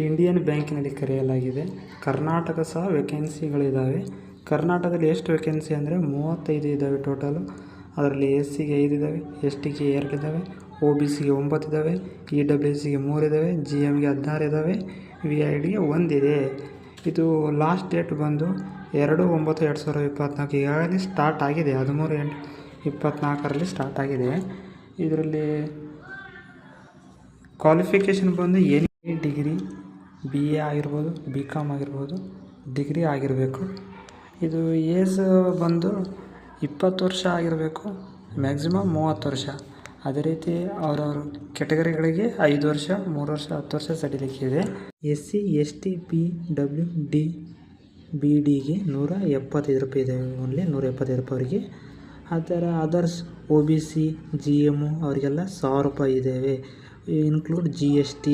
Indian ಬ್ಯಾಂಕಿನಲ್ಲಿ ಕರೆಯಲಾಗಿದೆ. ಕರ್ನಾಟಕ ಸಹ ವೇಕೆನ್ಸಿಗಳಿದ್ದಾವೆ. ಕರ್ನಾಟಕದಲ್ಲಿ ಎಷ್ಟು ವೇಕೆನ್ಸಿ ಅಂದರೆ 35 ಇದ್ದಾವೆ ಟೋಟಲು. ಅದರಲ್ಲಿ SCಗೆ 5 ಇದ್ದಾವೆ, STಗೆ 2 ಇದ್ದಾವೆ, OBCಗೆ 9 ಇದ್ದಾವೆ, EWSಗೆ 3 ಇದ್ದಾವೆ, GMಗೆ 16 ಇದ್ದಾವೆ, VIDಗೆ 1 ಇದೆ. ಇದು ಲಾಸ್ಟ್ ಡೇಟ್ ಬಂದು 2/9/2024. ಈಗಾಗಲೇ ಸ್ಟಾರ್ಟ್ ಆಗಿದೆ. 13/8/24ರಲ್ಲಿ ಸ್ಟಾರ್ಟ್ ಆಗಿದೆ. ಇದರಲ್ಲಿ ಕ್ವಾಲಿಫಿಕೇಷನ್ ಬಂದು ಎನಿ ಡಿಗ್ರಿ, BA ಆಗಿರ್ಬೋದು, BCom ಆಗಿರ್ಬೋದು, ಡಿಗ್ರಿ ಆಗಿರಬೇಕು. ಇದು ಏಜ್ ಬಂದು 20 ವರ್ಷ ಆಗಿರಬೇಕು, ಮ್ಯಾಕ್ಸಿಮಮ್ 30 ವರ್ಷ. ಅದೇ ರೀತಿ ಅವರವ್ರ ಕೆಟಗರಿಗಳಿಗೆ 5 ವರ್ಷ, 3 ವರ್ಷ, 10 ವರ್ಷ ಸಡಿಲಿಕ್ಕಿದೆ. SC, ST, PWD, BDಗೆ 175 ರೂಪಾಯಿ ಇದೆ. ಓನ್ಲಿ 175 ರೂಪಾಯಿ ಅವರಿಗೆ. ಆ ಥರ ಅದರ್ಸ್ OBC, GM ಅವರಿಗೆಲ್ಲ 1000 ರೂಪಾಯಿ ಇದ್ದಾವೆ. Include GST